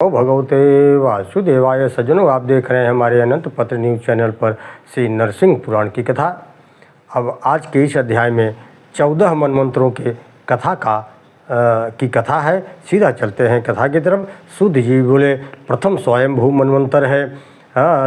ओ भगवते वासुदेवाय। सज्जनों, आप देख रहे हैं हमारे अनंत पत्र न्यूज़ चैनल पर श्री नरसिंह पुराण की कथा। अब आज के इस अध्याय में 14 मनमंत्रों के कथा की कथा है। सीधा चलते हैं कथा की तरफ। सूत जी बोले, प्रथम स्वयंभू मनमंत्र है।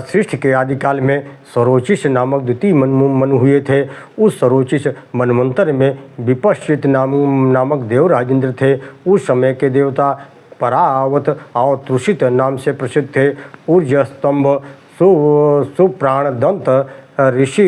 सृष्टि के आदिकाल में सरोचिष नामक द्वितीय मनु हुए थे। उस सरोचिष मनमंत्र में विपश्चित नामक देव राजेंद्र थे। उस समय के देवता परावत और तुषित नाम से प्रसिद्ध थे। ऊर्ज स्तंभ सुप्राण दंत ऋषि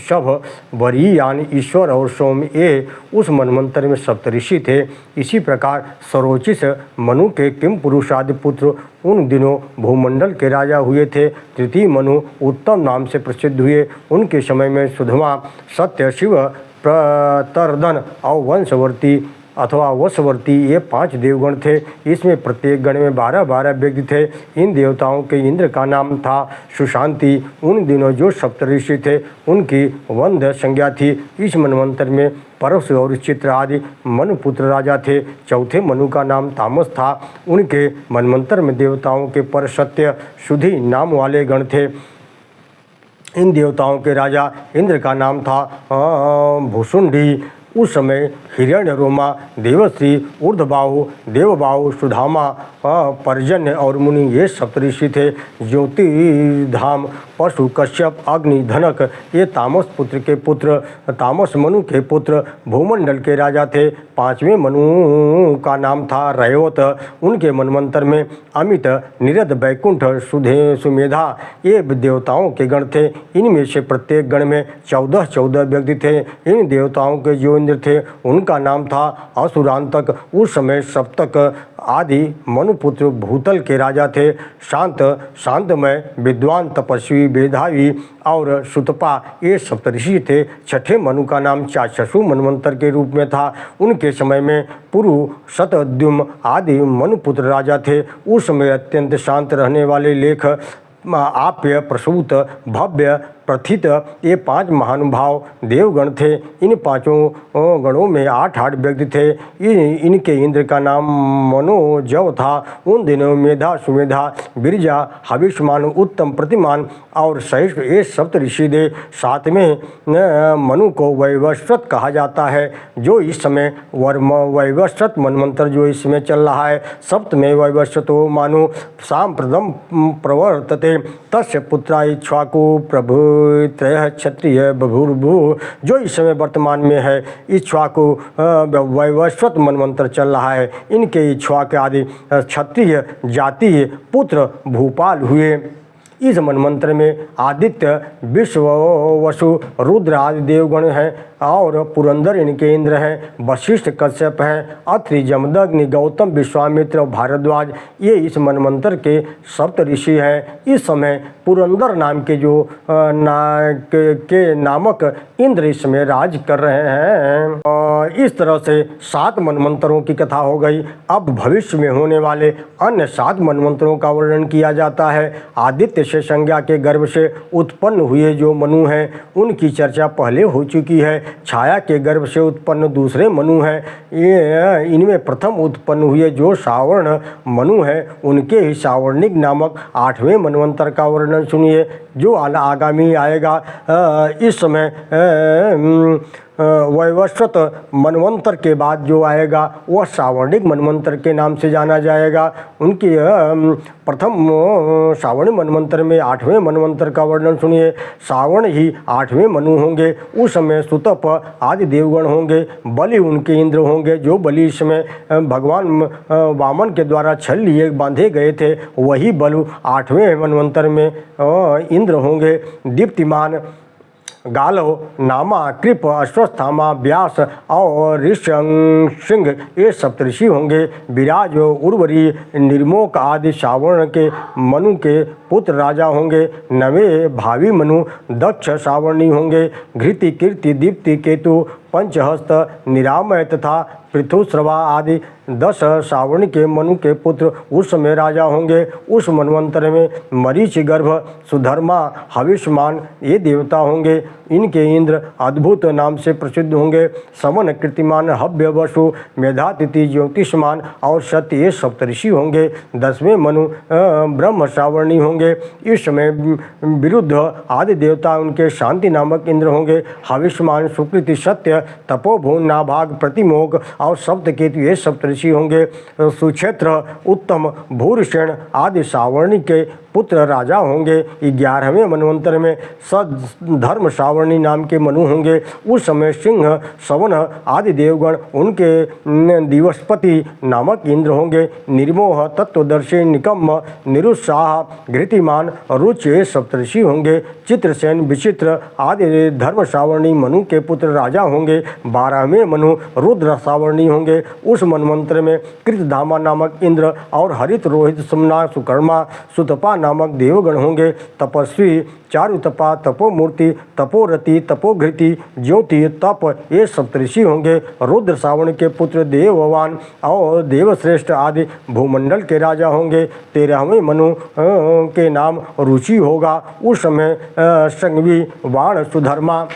शभ वरीयान ईश्वर और सोम ये उस मनमंत्र में सप्तऋषि थे। इसी प्रकार सरोचिष मनु के किम पुरुषादि पुत्र उन दिनों भूमंडल के राजा हुए थे। तृतीय मनु उत्तम नाम से प्रसिद्ध हुए। उनके समय में सुधमा, सत्य, शिव, प्रतर्दन और वंशवर्ती अथवा वशवर्ती ये 5 देवगण थे। इसमें प्रत्येक गण में 12-12 व्यक्ति थे। इन देवताओं के इंद्र का नाम था सुशांति। उन दिनों जो सप्तऋषि थे उनकी वंद्य संज्ञा थी। इस मनमंत्र में परश और चित्र आदि मनुपुत्र राजा थे। चौथे मनु का नाम तामस था। उनके मनमंत्र में देवताओं के पर सत्य शुद्धि नाम वाले गण थे। इन देवताओं के राजा इंद्र का नाम था भूषुंडी। उस समय हिरण्यरोमा, देवश्री, ऊर्ध्वबाहु, देवबाहु, सुधामा, पर्जन्य और मुनि ये सप्तऋषि थे। ज्योतिधाम, पशु, कश्यप, अग्नि, धनक ये तामस पुत्र के पुत्र, तामस मनु के पुत्र भूमंडल के राजा थे। 5वें मनु का नाम था रैवत। उनके मनमंत्र में अमित, निरद, बैकुंठ, सुमेधा ये देवताओं के गण थे। इनमें से प्रत्येक गण में 14-14 व्यक्ति थे। इन देवताओं के जो इंद्र थे उनका नाम था असुरांतक। उस समय सप्तक आदि मनुपुत्र भूतल के राजा थे। शांत, शांतमय, विद्वान, तपस्वी, मेधावी और सुतपा ये सप्तऋषि थे। छठे मनु का नाम चाक्षसु मनमंत्र के रूप में था। उनके समय में पुरु, शतद्युम आदि मनुपुत्र राजा थे। उस समय अत्यंत शांत रहने वाले लेख, आप्य, प्रसूत, भव्य, प्रथित ये 5 महानुभाव देवगण थे। इन 5 गणों में 8-8 व्यक्ति थे। इनके इंद्र का नाम मनोजव था। उन दिनों मेधा, सुमेधा, बिरजा, हविष्मान, उत्तम, प्रतिमान और सहिष्णु ये सप्तऋषि थे। 7वें मनु को वैवस्वत कहा जाता है, जो इस समय वैवस्वत मनमंत्र जो इस समय चल रहा है। सप्तमें वैवस्वतो मानु सांप्रदम प्रवर्तते। तस्य पुत्रा इक्ष्वाकु प्रभु त्रय क्षत्रिय बभूर्भु जो इस समय वर्तमान में है। इक्ष्वाकु वैवस्वत मनमंत्र चल रहा है। इनके इक्ष्वाक आदि क्षत्रिय जातीय पुत्र भूपाल हुए। इस मनमंत्र में आदित्य, विश्व, वसु, रुद्र आदि देवगण हैं और पुरंदर इनके इंद्र हैं। वशिष्ठ, कश्यप हैं। अत्रि, जमदग्नि, गौतम, विश्वामित्र और भारद्वाज ये इस मनमंत्र के सप्तऋषि हैं। इस समय पुरंदर नाम के जो नामक इंद्र इस समय राज कर रहे हैं। इस तरह से 7 मनमंत्रों की कथा हो गई। अब भविष्य में होने वाले अन्य 7 मनमंत्रों का वर्णन किया जाता है। आदित्य से संज्ञा के गर्भ से उत्पन्न हुए जो मनु हैं उनकी चर्चा पहले हो चुकी है। छाया के गर्भ से उत्पन्न दूसरे मनु हैं। ये इनमें प्रथम उत्पन्न हुए जो सावर्ण मनु हैं उनके ही सावर्णिक नामक 8वें मनवंतर का वर्णन सुनिए जो आगामी आएगा। इस समय वैवस्वत मनवंतर के बाद जो आएगा वह सावर्णिक मनवंतर के नाम से जाना जाएगा। उनकी प्रथम सावर्ण मनवंतर में 8वें मनवंतर का वर्णन सुनिए। सावर्ण ही 8वें मनु होंगे। उस समय सुतप आदि देवगण होंगे। बलि उनके इंद्र होंगे। जो बलि इस समय भगवान वामन के द्वारा छल लिए बांधे गए थे वही बलु 8वें मनवंतर में इंद्र होंगे। दीप्तिमान, गालव, नामा, कृप, अश्वस्थामा, व्यास और ऋषसिंह ये सप्तऋषि होंगे। विराज, उर्वरी, निर्मोक आदि सावर्ण के मनु के पुत्र राजा होंगे। 9वें भावी मनु दक्ष सावर्णी होंगे। घृति, कीर्ति, दीप्ति, केतु, पंचहस्त, निरामय तथा पृथुश्रवा आदि 10 सावर्ण के मनु के पुत्र उस समय राजा होंगे। उस मनवंतर में मरीच गर्भ सुधर्मा हविष्मान ये देवता होंगे। इनके इंद्र अद्भुत नाम से प्रसिद्ध होंगे। सवन कीर्तिमान हव्य वसु मेधातिथि ज्योतिषमान और सत्य ये सप्तऋषि होंगे। 10वें मनु ब्रह्म सावर्णी होंगे। इस समय विरुद्ध आदि देवता उनके शांति नामक इंद्र होंगे। हविष्मान सुकृति सत्य तपोभून नाभाग प्रतिमोग और सप्तकेतु ये सप्तऋषि होंगे। सुक्षेत्र उत्तम भूरिषण आदि सावर्णी के पुत्र राजा होंगे। 11वें मनवंतर में सधर्म सावर्णी नाम के मनु होंगे। उस समय सिंह सवन आदि देवगण उनके दिवसपति नामक इंद्र होंगे। निर्मोह तत्वदर्शी निकम्म निरुत्साह घृतिमान रुचि सप्तऋषि होंगे। चित्रसेन विचित्र आदि धर्म सावर्णी मनु के पुत्र राजा होंगे। 12वें मनु रुद्र सावर्णी होंगे। उस मनवंतर में कृतधामा नामक इंद्र और हरित रोहित सुमना सुकर्मा सुतपा नामक देवगण होंगे। तपस्वी चारुतपा तपोमूर्ति तपोरति तपोघृति ज्योति तप ये सप्तऋषि होंगे। रुद्र सावण के पुत्र देववान और देवश्रेष्ठ आदि भूमंडल के राजा होंगे। 13वें मनु के नाम रुचि होगा। उस समय संगवी वाण सुधर्मा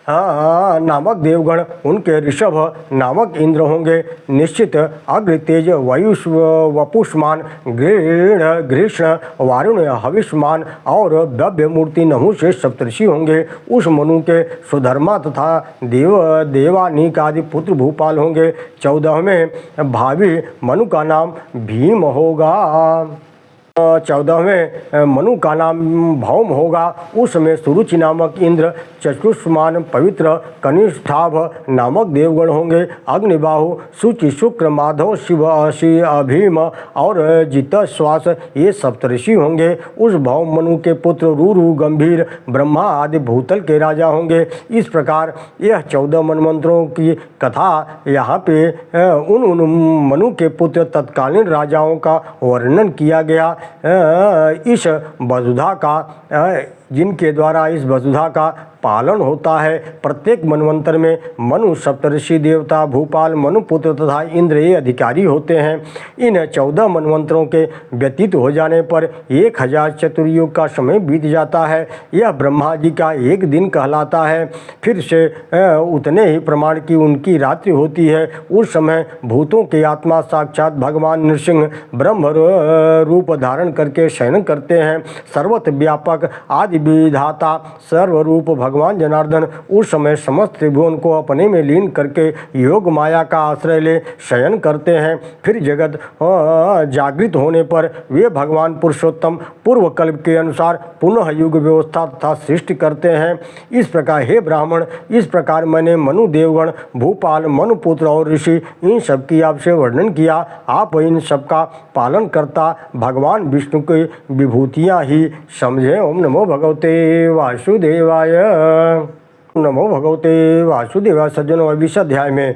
नामक देवगण उनके ऋषभ नामक इंद्र होंगे। निश्चित अग्र तेज वायुष वपुष्मान ग्रीष्ण वारुण हविष्मान और दव्य मूर्ति नहु से सप्तऋषि होंगे। उस मनु के सुधर्मा तथा देवानीक आदि पुत्र भूपाल होंगे। 14वें भावी मनु का नाम भीम होगा। 14वें मनु का नाम भौम होगा। उस समय सुरुचि नामक इंद्र चक्षुष्मान पवित्र कनिष्ठाभ नामक देवगण होंगे। अग्निबाहु सुचि शुक्र माधव शिव अभीम और जितश्वास ये सप्तऋषि होंगे। उस भौम मनु के पुत्र रूरु गंभीर ब्रह्मा आदि भूतल के राजा होंगे। इस प्रकार यह 14 मनमंत्रों की कथा यहाँ पे उन मनु के पुत्र तत्कालीन राजाओं का वर्णन किया गया। इस वसुधा का जिनके द्वारा इस वसुधा का पालन होता है। प्रत्येक मनवंतर में मनु सप्तऋषि देवता भूपाल मनुपुत्र तथा इंद्र ये अधिकारी होते हैं। इन 14 मनवंतरों के व्यतीत हो जाने पर 1000 चतुर्युग का समय बीत जाता है। यह ब्रह्मा जी का एक दिन कहलाता है। फिर से उतने ही प्रमाण की उनकी रात्रि होती है। उस समय भूतों की आत्मा साक्षात भगवान नृसिंह ब्रह्म रूप धारण करके शयन करते हैं। सर्वत्र व्यापक आदि विधाता सर्वरूप भगवान जनार्दन उस समय समस्त त्रिभुवन को अपने में लीन करके योग माया का आश्रय ले शयन करते हैं। फिर जगत जागृत होने पर वे भगवान पुरुषोत्तम पूर्व कल्प के अनुसार पुनः युग व्यवस्था तथा सृष्टि करते हैं। इस प्रकार हे ब्राह्मण, इस प्रकार मैंने मनु देवगण भूपाल मनुपुत्र और ऋषि इन सब की आपसे वर्णन किया। आप इन सब का पालन करता भगवान विष्णु की विभूतियाँ ही समझे। ओम नमो भगवते वासुदेवाय। नमो भगवते वासुदेवाय। सज्जनों, अब इस अध्याय में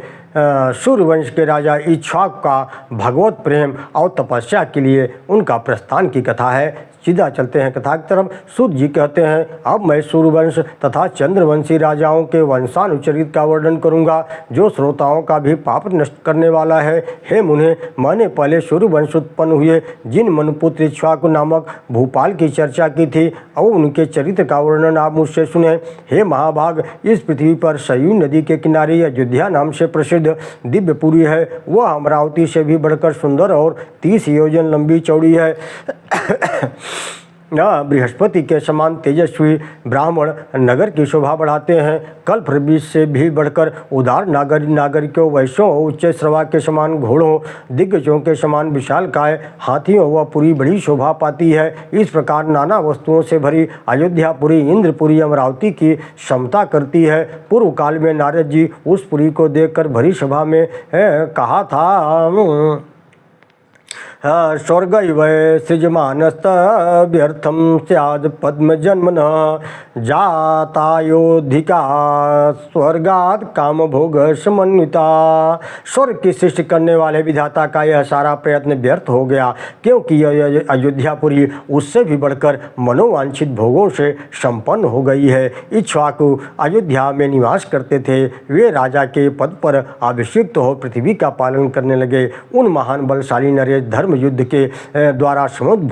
सूर्यवंश के राजा इक्ष्वाकु का भगवत प्रेम और तपस्या के लिए उनका प्रस्थान की कथा है। सीधा चलते हैं कथा की तरफ। सूत जी कहते हैं, अब मैं सूर्यवंश तथा चंद्रवंशी राजाओं के वंशानुचरित का वर्णन करूंगा, जो श्रोताओं का भी पाप नष्ट करने वाला है। हे मुने, मैंने पहले सूर्यवंश उत्पन्न हुए जिन मनुपुत्र इक्ष्वाकु नामक भूपाल की चर्चा की थी और उनके चरित्र का वर्णन आप मुझसे सुने। हे महाभाग, इस पृथ्वी पर सरयू नदी के किनारे अयोध्या नाम से प्रसिद्ध दिव्यपुरी है। वह अमरावती से भी बढ़कर सुंदर और 30 योजन लंबी चौड़ी है। बृहस्पति के समान तेजस्वी ब्राह्मण नगर की शोभा बढ़ाते हैं। कल्पवृक्ष से भी बढ़कर उदार नागरिकों वैश्यों उच्च श्रवा के समान घोड़ों दिग्गजों के समान विशालकाय हाथियों व पुरी बड़ी शोभा पाती है। इस प्रकार नाना वस्तुओं से भरी अयोध्यापुरी इंद्रपुरी अमरावती की क्षमता करती है। पूर्व काल में नारद जी उस पुरी को देखकर भरी सभा में कहा था, स्वर्गैव सृजमानस्तव्यर्थं स्याद् पद्मजन्मनः जातायोधिका स्वर्गात् कामभोग समन्विता। स्वर्ग की सृष्टि करने वाले विधाता का यह सारा प्रयत्न व्यर्थ हो गया, क्योंकि अयोध्यापुरी उससे भी बढ़कर मनोवांछित भोगों से संपन्न हो गई है। इक्ष्वाकु अयोध्या में निवास करते थे। वे राजा के पद पर अभिषिक्त हो पृथ्वी का पालन करने लगे। उन महान बलशाली नरेश धर्म युद्ध के द्वारा समुद्र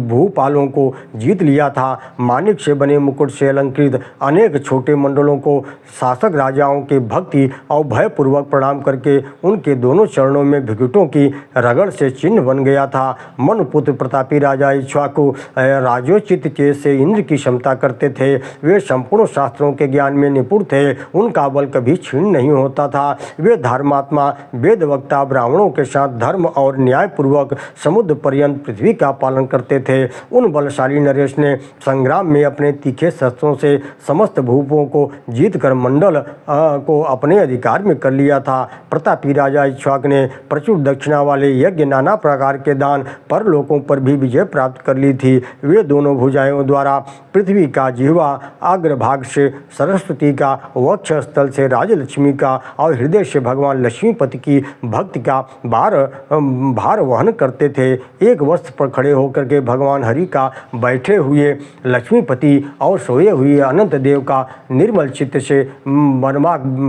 भूपालों को जीत लिया था। मानिक से बने मुकुट से अलंकृत अनेक छोटे मंडलों को शासक राजाओं के भक्ति और भयपूर्वक प्रणाम करके उनके दोनों चरणों में भिगुटों की रगड़ से चिन्ह बन गया था। मनुपुत्र प्रतापी राजा इक्ष्वाकु राजोचित चेत से इंद्र की क्षमता करते थे। वे संपूर्ण शास्त्रों के ज्ञान में निपुण थे। उनका बल कभी क्षीण नहीं होता था। वे धर्मात्मा वेदवक्ता ब्राह्मणों के साथ धर्म और न्यायपूर्वक समुद्र पर्यंत पृथ्वी का पालन करते थे। उन बलशाली नरेश ने संग्राम में अपने तीखे शस्त्रों से समस्त भूपों को जीतकर मंडल को अपने अधिकार में कर लिया था। प्रतापी राजा इक्ष्वाकु ने प्रचुर दक्षिणा वाले यज्ञ, नाना प्रकार के दान, परलोकों पर भी विजय प्राप्त कर ली थी। वे दोनों भुजाओं द्वारा पृथ्वी का जिह्वा, अग्रभाग से सरस्वती का, वक्ष स्थल से राजलक्ष्मी का और हृदय से भगवान लक्ष्मीपति की भक्ति का भार वहन करते थे। एक वस्त्र पर खड़े होकर के भगवान हरि का, बैठे हुए लक्ष्मीपति और सोए हुए अनंत देव का निर्मल चित्त से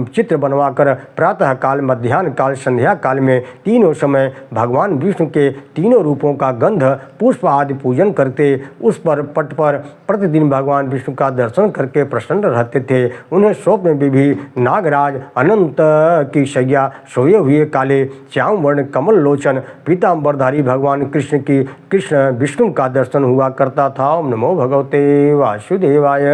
चित्र बनवाकर प्रातः काल, मध्याह्न काल, संध्या काल में तीनों समय भगवान विष्णु के तीनों रूपों का गंध, पुष्प आदि पूजन करते। उस पर पट पर प्रतिदिन भगवान विष्णु का दर्शन करके प्रसन्न रहते थे। उन्हें स्वप्न में भी नागराज अनंत की शैया, सोए हुए काले श्याम वर्ण कमल लोचन पीताम्बरधारी भगवान कृष्ण विष्णु का दर्शन हुआ करता था। ओम नमो भगवते वासुदेवाय।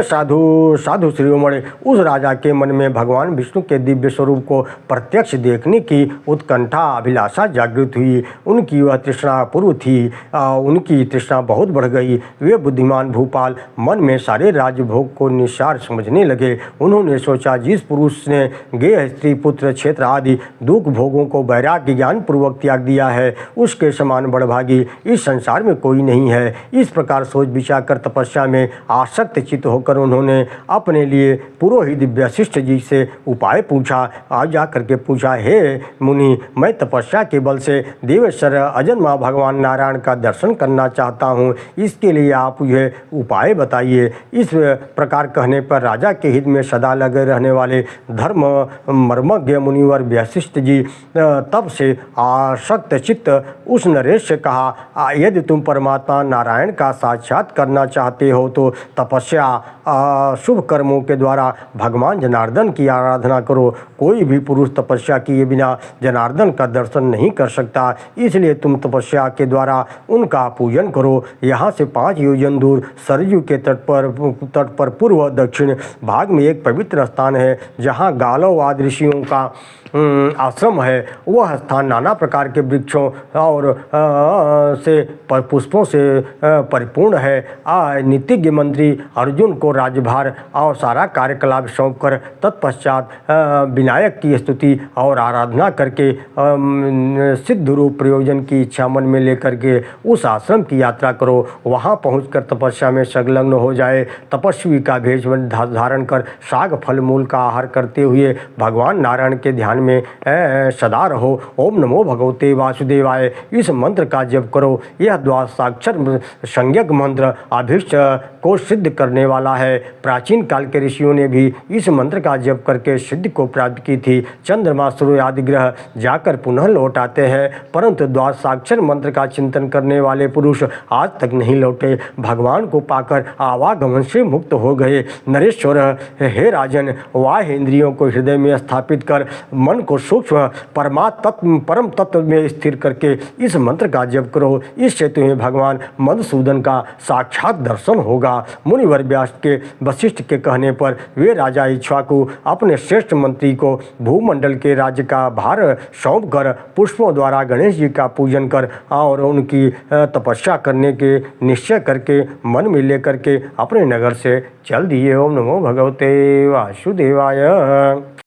साधु शिरोमणि उस राजा के मन में भगवान विष्णु के दिव्य स्वरूप को प्रत्यक्ष देखने की उत्कंठा, अभिलाषा जागृत हुई। उनकी वह तृष्णा पूर्व थी, उनकी तृष्णा बहुत बढ़ गई। वे बुद्धिमान भूपाल मन में सारे राजभोग को निस्सार समझने लगे। उन्होंने सोचा, जिस पुरुष ने गेह, स्त्री, पुत्र, क्षेत्र आदि दुख भोगों को वैराग्य ज्ञान पूर्वक त्याग दिया है, उसके समान बड़भागी इस संसार में कोई नहीं है। इस प्रकार सोच विचार कर तपस्या में आसक्त चित्त होकर उन्होंने अपने लिए पुरोहित वशिष्ठ जी से उपाय पूछा। आज जा करके पूछा, हे मुनि, मैं तपस्या के बल से देवेश्वर अजन्मा भगवान नारायण का दर्शन करना चाहता हूँ। इसके लिए आप यह उपाय बताइए। इस प्रकार कहने पर राजा के हित में सदा लगे रहने वाले धर्म मर्मज्ञ मुनिवर वशिष्ठ जी तब से आसक्त चित्त उस नरेश से कहा, यदि तुम परमात्मा नारायण का साक्षात करना चाहते हो तो तपस्या शुभ कर्मों के द्वारा भगवान जनार्दन की आराधना करो। कोई भी पुरुष तपस्या किए बिना जनार्दन का दर्शन नहीं कर सकता, इसलिए तुम तपस्या के द्वारा उनका पूजन करो। यहाँ से 5 योजन दूर सरयू के तट पर पूर्व दक्षिण भाग में एक पवित्र स्थान है, जहाँ गालव आदि ऋषियों का आश्रम है। वह स्थान नाना प्रकार के वृक्षों और पुष्पों से परिपूर्ण है। नीतिज्ञ मंत्री अर्जुन को राज्यभार और सारा कार्यकलाप सौंपकर तत्पश्चात विनायक की स्तुति और आराधना करके सिद्ध रूप प्रयोजन की इच्छा मन में लेकर के उस आश्रम की यात्रा करो। वहाँ पहुंचकर तपस्या में संलग्न हो जाए। तपस्वी का भेष धारण कर साग फल मूल का आहार करते हुए भगवान नारायण के ध्यान में सदा रहो। ओम नमो भगवते वासुदेवाय इस मंत्र का जप करो। यह द्वादशाक्षर संज्ञक मंत्र अभीष्ट को सिद्ध करने वाला है। प्राचीन काल के ऋषियों ने भी इस मंत्र का जप करके सिद्धि को प्राप्त की थी। चंद्रमा, सूर्य आदि ग्रह जाकर पुनः लौट आते हैं, परंतु द्वादशाक्षर मंत्र का चिंतन करने वाले पुरुष आज तक नहीं लौटे। भगवान को पाकर आवागमन से मुक्त हो गए। नरेश्वर, हे राजन, वाह इंद्रियों को हृदय में स्थापित कर मन को सूक्ष्म परम तत्व में स्थिर करके इस मंत्र का जप करो। इससे तुम्हें भगवान मधुसूदन का साक्षात दर्शन होगा। मुनिवर व्यास के वशिष्ठ के कहने पर वे राजा इक्ष्वाकु अपने श्रेष्ठ मंत्री को भूमंडल के राज्य का भार सौंप कर पुष्पों द्वारा गणेश जी का पूजन कर और उनकी तपस्या करने के निश्चय करके मन में लेकर के अपने नगर से चल दिए। ओम नमो भगवते वासुदेवाय।